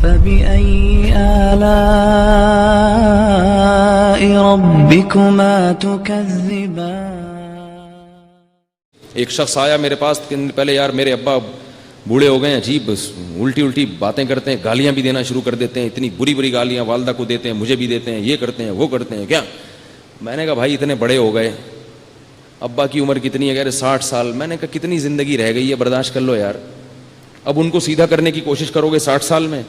فبأي آلاء ربكما تكذبان. ایک شخص آیا میرے پاس پہلے، یار میرے ابا بوڑھے ہو گئے ہیں، عجیب الٹی الٹی باتیں کرتے ہیں، گالیاں بھی دینا شروع کر دیتے ہیں، اتنی بری بری گالیاں والدہ کو دیتے ہیں، مجھے بھی دیتے ہیں، یہ کرتے ہیں وہ کرتے ہیں. کیا؟ میں نے کہا بھائی اتنے بڑے ہو گئے، ابا کی عمر کتنی ہے؟ کہہ رہے 60 سال. میں نے کہا کتنی زندگی رہ گئی ہے، برداشت کر لو یار. اب ان کو سیدھا کرنے کی کوشش کرو گے 60 سال میں؟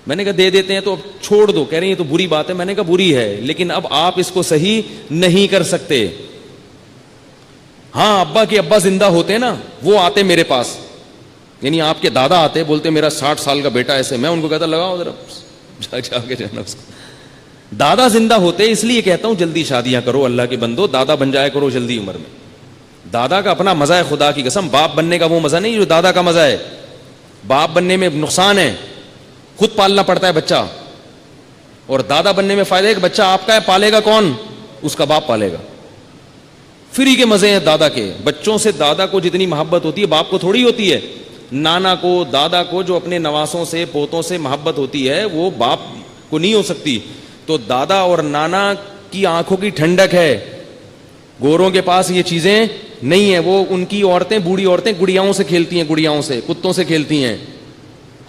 میں نے کہا دے دیتے ہیں تو اب چھوڑ دو. کہہ رہے ہیں یہ تو بری بات ہے. میں نے کہا بری ہے لیکن اب آپ اس کو صحیح نہیں کر سکتے. ہاں ابا کے ابا زندہ ہوتے نا، وہ آتے میرے پاس، یعنی آپ کے دادا آتے، بولتے میرا 60 سال کا بیٹا ایسے. میں ان کو کہتا لگاؤ ذرا جا کے جانا اس کو. دادا زندہ ہوتے، اس لیے کہتا ہوں جلدی شادیاں کرو اللہ کے بندو، دادا بن جایا کرو جلدی عمر میں. دادا کا اپنا مزہ ہے، خدا کی قسم. باپ بننے کا وہ مزہ نہیں جو دادا کا مزہ ہے. باپ بننے میں نقصان ہے، خود پالنا پڑتا ہے بچہ، اور دادا بننے میں فائدہ ہے کہ بچہ آپ کا ہے، پالے گا کون؟ اس کا باپ پالے گا. فری کے مزے ہیں دادا کے. بچوں سے دادا کو جتنی محبت ہوتی ہے باپ کو تھوڑی ہوتی ہے. نانا کو، دادا کو جو اپنے نواسوں سے، پوتوں سے محبت ہوتی ہے وہ باپ کو نہیں ہو سکتی. تو دادا اور نانا کی آنکھوں کی ٹھنڈک ہے. گوروں کے پاس یہ چیزیں نہیں ہیں. وہ ان کی عورتیں، بوڑھی عورتیں گڑیاؤں سے کھیلتی ہیں، گڑیاؤں سے، کتوں سے کھیلتی ہیں.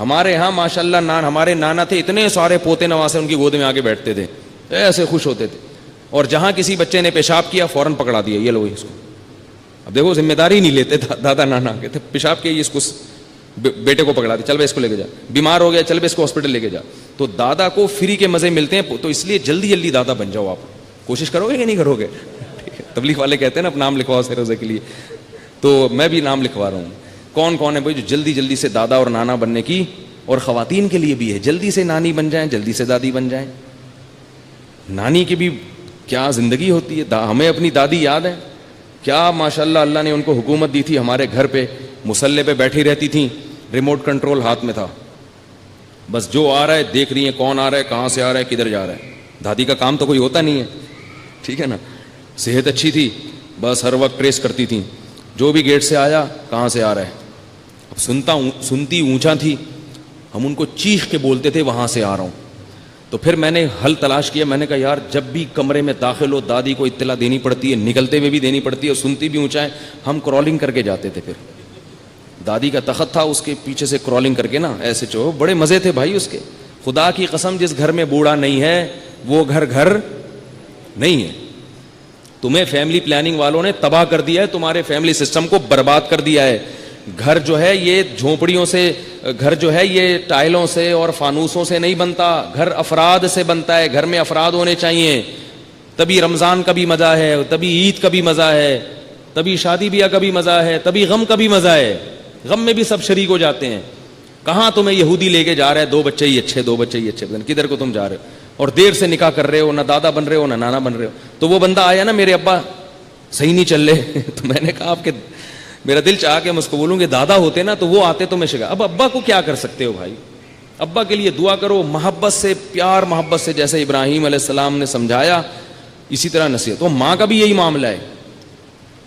ہمارے ہاں ماشاءاللہ ہمارے نانا تھے، اتنے سارے پوتے نواسے ان کی گود میں آ کے بیٹھتے تھے، ایسے خوش ہوتے تھے. اور جہاں کسی بچے نے پیشاب کیا فوراً پکڑا دیا، یہ لو اس کو. اب دیکھو ذمہ داری نہیں لیتے دادا نانا، کہتے پیشاب کیا اس کو، بیٹے کو پکڑا دیا، چل بھائی اس کو لے کے جا. بیمار ہو گیا، چل بھائی اس کو ہاسپٹل لے کے جا. تو دادا کو فری کے مزے ملتے ہیں. تو اس لیے جلدی جلدی دادا بن جاؤ. آپ کوشش کرو گے کہ نہیں کرو گے؟ تبلیغ والے کہتے ہیں نا اب نام لکھواؤ روزے کے لیے، تو میں بھی نام لکھوا رہا ہوں. کون کون ہے بھائی جو جلدی جلدی سے دادا اور نانا بننے کی؟ اور خواتین کے لیے بھی ہے، جلدی سے نانی بن جائیں، جلدی سے دادی بن جائیں. نانی کی بھی کیا زندگی ہوتی ہے. ہمیں اپنی دادی یاد ہے کیا ماشاءاللہ اللہ نے ان کو حکومت دی تھی. ہمارے گھر پہ مصلے پہ بیٹھی رہتی تھیں، ریموٹ کنٹرول ہاتھ میں تھا، بس جو آ رہا ہے دیکھ رہی ہیں، کون آ رہا ہے، کہاں سے آ رہا ہے، کدھر جا رہا ہے. دادی کا کام تو کوئی ہوتا نہیں ہے، ٹھیک ہے نا. صحت اچھی تھی، بس ہر وقت ٹریس کرتی تھیں، جو بھی گیٹ سے آیا کہاں سے آ رہا ہے. اب سنتی اونچا تھی، ہم ان کو چیخ کے بولتے تھے وہاں سے آ رہا ہوں. تو پھر میں نے حل تلاش کیا. میں نے کہا یار جب بھی کمرے میں داخل ہو دادی کو اطلاع دینی پڑتی ہے، نکلتے ہوئے بھی دینی پڑتی ہے، اور سنتی بھی اونچا ہے. ہم کرالنگ کر کے جاتے تھے. پھر دادی کا تخت تھا، اس کے پیچھے سے کرالنگ کر کے نا ایسے چو، بڑے مزے تھے بھائی اس کے. خدا کی قسم جس گھر میں بوڑھا نہیں ہے وہ گھر نہیں ہے. تمہیں فیملی پلاننگ والوں نے تباہ کر دیا ہے، تمہارے فیملی سسٹم کو برباد کر دیا ہے. گھر جو ہے یہ جھونپڑیوں سے، گھر جو ہے یہ ٹائلوں سے اور فانوسوں سے نہیں بنتا. گھر افراد سے بنتا ہے. گھر میں افراد ہونے چاہیے، تبھی رمضان کا بھی مزہ ہے، تبھی عید کا بھی مزہ ہے، تبھی شادی بیاہ کا بھی مزہ ہے، تبھی غم کا بھی مزہ ہے. غم میں بھی سب شریک ہو جاتے ہیں. کہاں تمہیں یہودی لے کے جا رہا ہے، 2 بچے ہی اچھے، 2 بچے ہی اچھے، کدھر کو تم جا رہے ہو؟ اور دیر سے نکاح کر رہے ہو، نہ دادا بن رہے ہو نہ نانا بن رہے ہو. تو وہ بندہ آیا نا، میرے ابا صحیح نہیں چل رہے تو میں نے کہا آپ کے، میرا دل چاہ کے میں اس کو بولوں کہ دادا ہوتے نا تو وہ آتے تو میں شکا. اب ابا کو کیا کر سکتے ہو بھائی؟ ابا کے لیے دعا کرو، محبت سے، پیار محبت سے، جیسے ابراہیم علیہ السلام نے سمجھایا اسی طرح نصیحت. تو ماں کا بھی یہی معاملہ ہے،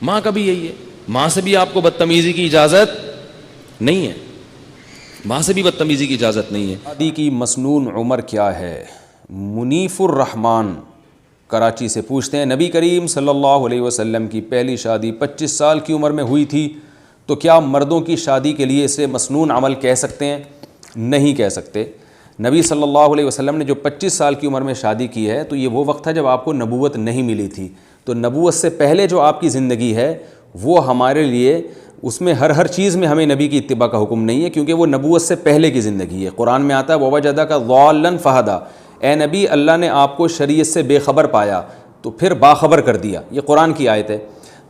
ماں کا بھی یہی ہے. ماں سے بھی آپ کو بدتمیزی کی اجازت نہیں ہے، ماں سے بھی بدتمیزی کی اجازت نہیں ہے. شادی کی مسنون عمر کیا ہے؟ منیف الرحمان کراچی سے پوچھتے ہیں، نبی کریم صلی اللہ علیہ وسلم کی پہلی شادی 25 سال کی عمر میں ہوئی تھی، تو کیا مردوں کی شادی کے لیے اسے مسنون عمل کہہ سکتے ہیں؟ نہیں کہہ سکتے. نبی صلی اللہ علیہ وسلم نے جو 25 سال کی عمر میں شادی کی ہے تو یہ وہ وقت تھا جب آپ کو نبوت نہیں ملی تھی. تو نبوت سے پہلے جو آپ کی زندگی ہے وہ ہمارے لیے، اس میں ہر چیز میں ہمیں نبی کی اتباع کا حکم نہیں ہے، کیونکہ وہ نبوت سے پہلے کی زندگی ہے. قرآن میں آتا ہے وَوَجَدَكَ ضَالًّا فَهَدَىٰ، اے نبی اللہ نے آپ کو شریعت سے بے خبر پایا تو پھر باخبر کر دیا. یہ قرآن کی آیت ہے.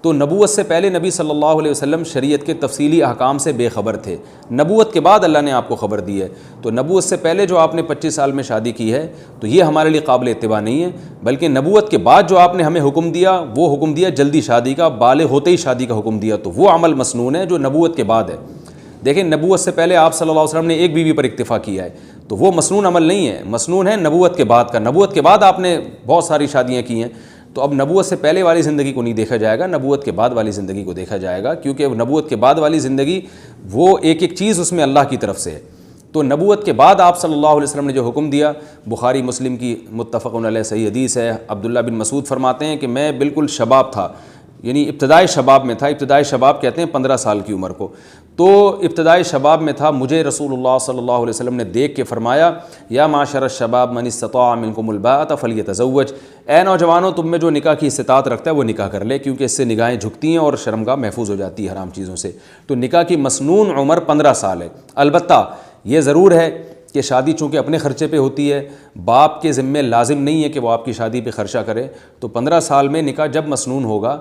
تو نبوت سے پہلے نبی صلی اللہ علیہ وسلم شریعت کے تفصیلی احکام سے بے خبر تھے. نبوت کے بعد اللہ نے آپ کو خبر دی ہے. تو نبوت سے پہلے جو آپ نے 25 سال میں شادی کی ہے تو یہ ہمارے لیے قابل اتباع نہیں ہے، بلکہ نبوت کے بعد جو آپ نے ہمیں حکم دیا وہ حکم دیا جلدی شادی کا، بالغ ہوتے ہی شادی کا حکم دیا، تو وہ عمل مسنون ہے جو نبوت کے بعد ہے. دیکھیں نبوت سے پہلے آپ صلی اللہ علیہ وسلم نے ایک بیوی پر اکتفا کیا ہے تو وہ مسنون عمل نہیں ہے، مسنون ہے نبوت کے بعد کا. نبوت کے بعد آپ نے بہت ساری شادیاں کی ہیں، تو اب نبوت سے پہلے والی زندگی کو نہیں دیکھا جائے گا، نبوت کے بعد والی زندگی کو دیکھا جائے گا، کیونکہ نبوت کے بعد والی زندگی وہ ایک ایک چیز اس میں اللہ کی طرف سے ہے. تو نبوت کے بعد آپ صلی اللہ علیہ وسلم نے جو حکم دیا، بخاری مسلم کی متفق علیہ صحیح حدیث ہے، عبداللہ بن مسعود فرماتے ہیں کہ میں بالکل شباب تھا، یعنی ابتدائی شباب میں تھا، ابتدائی شباب کہتے ہیں 15 سال کی عمر کو، تو ابتدائی شباب میں تھا، مجھے رسول اللہ صلی اللہ علیہ وسلم نے دیکھ کے فرمایا یا معاشر الشباب من استطاع منکم الباءۃ فلیتزوج، اے نوجوانوں تم میں جو نکاح کی استطاعت رکھتا ہے وہ نکاح کر لے، کیونکہ اس سے نگاہیں جھکتی ہیں اور شرمگاہ محفوظ ہو جاتی ہے حرام چیزوں سے۔ تو نکاح کی مسنون عمر 15 سال ہے۔ البتہ یہ ضرور ہے کہ شادی چونکہ اپنے خرچے پہ ہوتی ہے، باپ کے ذمے لازم نہیں ہے کہ وہ آپ کی شادی پہ خرچہ کرے، تو 15 سال میں نکاح جب مسنون ہوگا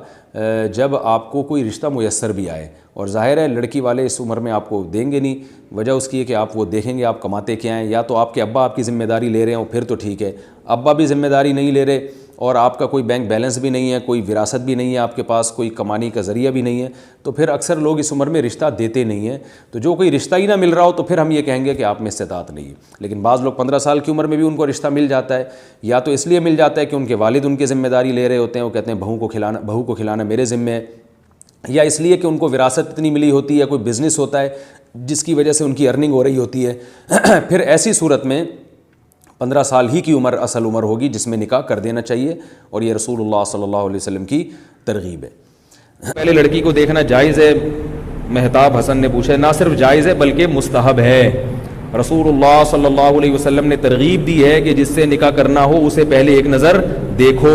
جب آپ کو کوئی رشتہ میسر بھی آئے، اور ظاہر ہے لڑکی والے اس عمر میں آپ کو دیں گے نہیں، وجہ اس کی ہے کہ آپ وہ دیکھیں گے آپ کماتے کیا ہیں، یا تو آپ کے ابا آپ کی ذمہ داری لے رہے ہوں پھر تو ٹھیک ہے، ابا بھی ذمہ داری نہیں لے رہے اور آپ کا کوئی بینک بیلنس بھی نہیں ہے، کوئی وراثت بھی نہیں ہے آپ کے پاس، کوئی کمانے کا ذریعہ بھی نہیں ہے، تو پھر اکثر لوگ اس عمر میں رشتہ دیتے نہیں ہیں۔ تو جو کوئی رشتہ ہی نہ مل رہا ہو تو پھر ہم یہ کہیں گے کہ آپ میں استطاعت نہیں ہے۔ لیکن بعض لوگ 15 سال کی عمر میں بھی ان کو رشتہ مل جاتا ہے، یا تو اس لیے مل جاتا ہے کہ ان کے والد ان کی ذمہ داری لے رہے ہوتے ہیں، وہ کہتے ہیں بہو کو کھلانا میرے ذمہ ہے، یا اس لیے کہ ان کو وراثت اتنی ملی ہوتی ہے، کوئی بزنس ہوتا ہے جس کی وجہ سے ان کی ارننگ ہو رہی ہوتی ہے۔ پھر ایسی صورت میں 15 سال ہی کی عمر اصل عمر ہوگی جس میں نکاح کر دینا چاہیے، اور یہ رسول اللہ صلی اللہ علیہ وسلم کی ترغیب ہے۔ پہلے لڑکی کو دیکھنا جائز ہے، مہتاب حسن نے پوچھا، نہ صرف جائز ہے بلکہ مستحب ہے۔ رسول اللہ صلی اللہ علیہ وسلم نے ترغیب دی ہے کہ جس سے نکاح کرنا ہو اسے پہلے ایک نظر دیکھو۔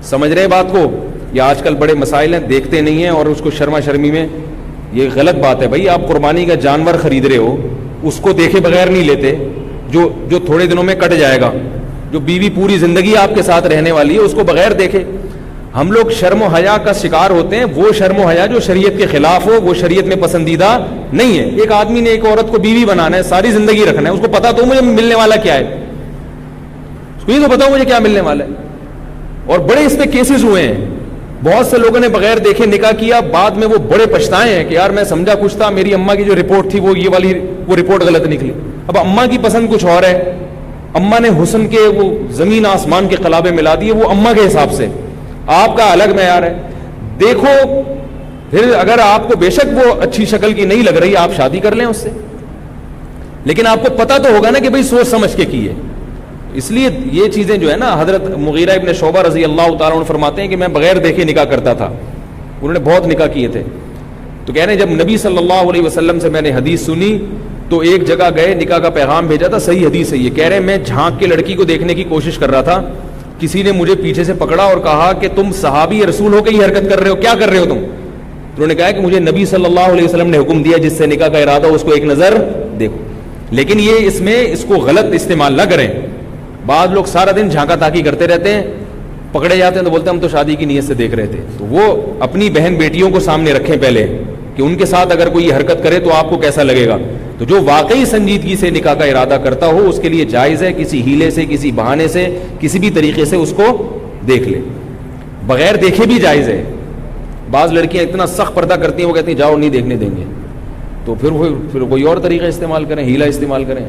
سمجھ رہے بات کو؟ یہ آج کل بڑے مسائل ہیں، دیکھتے نہیں ہیں اور اس کو شرما شرمی میں، یہ غلط بات ہے بھائی۔ آپ قربانی کا جانور خرید رہے ہو، اس کو دیکھے بغیر نہیں لیتے، جو تھوڑے دنوں میں کٹ جائے گا، جو بیوی پوری زندگی آپ کے ساتھ رہنے والی ہے، اس کو بغیر دیکھے۔ ہم لوگ شرم و حیا کا شکار ہوتے ہیں، وہ شرم و حیا جو شریعت کے خلاف ہو وہ شریعت میں پسندیدہ نہیں ہے۔ ایک آدمی نے ایک عورت کو بیوی بنانا ہے، ساری زندگی رکھنا ہے، اس کو پتا تو مجھے ملنے والا کیا ہے، اس کو یہ تو پتا مجھے کیا ملنے والا ہے۔ اور بڑے اس پہ کیسز ہوئے ہیں، بہت سے لوگوں نے بغیر دیکھے نکاح کیا، بعد میں وہ بڑے پچھتائے ہیں کہ یار میں سمجھا کچھ تھا، میری اماں کی جو رپورٹ تھی وہ یہ والی وہ رپورٹ غلط نکلی۔ اب اماں کی پسند کچھ اور ہے، اماں نے حسن کے وہ زمین آسمان کے قلابے ملا دیے، وہ اماں کے حساب سے، آپ کا الگ معیار ہے۔ دیکھو پھر اگر آپ کو بے شک وہ اچھی شکل کی نہیں لگ رہی، آپ شادی کر لیں اس سے، لیکن آپ کو پتا تو ہوگا نا کہ بھئی سوچ سمجھ کے کی ہے۔ اس لیے یہ چیزیں جو ہے نا، حضرت مغیرہ ابن شعبہ رضی اللہ تعالیٰ عنہ فرماتے ہیں کہ میں بغیر دیکھے نکاح کرتا تھا، انہوں نے بہت نکاح کیے تھے، تو کہہ رہے ہیں جب نبی صلی اللہ علیہ وسلم سے میں نے حدیث سنی تو ایک جگہ گئے، نکاح کا پیغام بھیجا تھا، صحیح حدیث ہے یہ، کہہ رہے ہیں میں جھانک کے لڑکی کو دیکھنے کی کوشش کر رہا تھا، کسی نے مجھے پیچھے سے پکڑا اور کہا کہ تم صحابی رسول ہو کے یہ حرکت کر رہے ہو، کیا کر رہے ہو تم؟ انہوں نے کہا کہ مجھے نبی صلی اللہ علیہ وسلم نے حکم دیا جس سے نکاح کا ارادہ ہو اس کو ایک نظر دیکھو، لیکن یہ اس میں اس کو غلط استعمال نہ کریں۔ بعض لوگ سارا دن جھانکا تاکی کرتے رہتے ہیں، پکڑے جاتے ہیں تو بولتے ہیں ہم تو شادی کی نیت سے دیکھ رہے تھے، تو وہ اپنی بہن بیٹیوں کو سامنے رکھیں پہلے کہ ان کے ساتھ اگر کوئی حرکت کرے تو آپ کو کیسا لگے گا۔ تو جو واقعی سنجیدگی سے نکاح کا ارادہ کرتا ہو اس کے لیے جائز ہے کسی ہیلے سے، کسی بہانے سے، کسی بھی طریقے سے اس کو دیکھ لے، بغیر دیکھے بھی جائز ہے۔ بعض لڑکیاں اتنا سخت پردہ کرتی ہیں، وہ کہتی ہیں جاؤ نہیں دیکھنے دیں گے، تو پھر کوئی اور طریقہ استعمال کریں، ہیلا استعمال کریں۔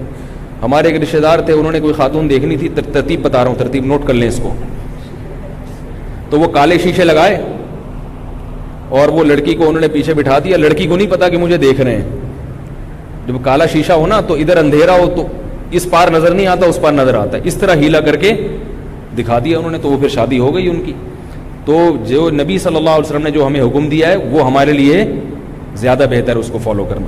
ہمارے ایک رشتہ دار تھے، انہوں نے کوئی خاتون دیکھنی تھی، ترتیب بتا رہا ہوں، ترتیب نوٹ کر لیں اس کو، تو وہ کالے شیشے لگائے اور وہ لڑکی کو انہوں نے پیچھے بٹھا دیا، لڑکی کو نہیں پتا کہ مجھے دیکھ رہے ہیں۔ جب کالا شیشہ ہو نا تو ادھر اندھیرا ہو تو اس پار نظر نہیں آتا، اس پار نظر آتا ہے، اس طرح ہیلا کر کے دکھا دیا انہوں نے، تو وہ پھر شادی ہو گئی ان کی۔ تو جو نبی صلی اللہ علیہ وسلم نے جو ہمیں حکم دیا ہے وہ ہمارے لیے زیادہ بہتر ہے اس کو فالو کرنا۔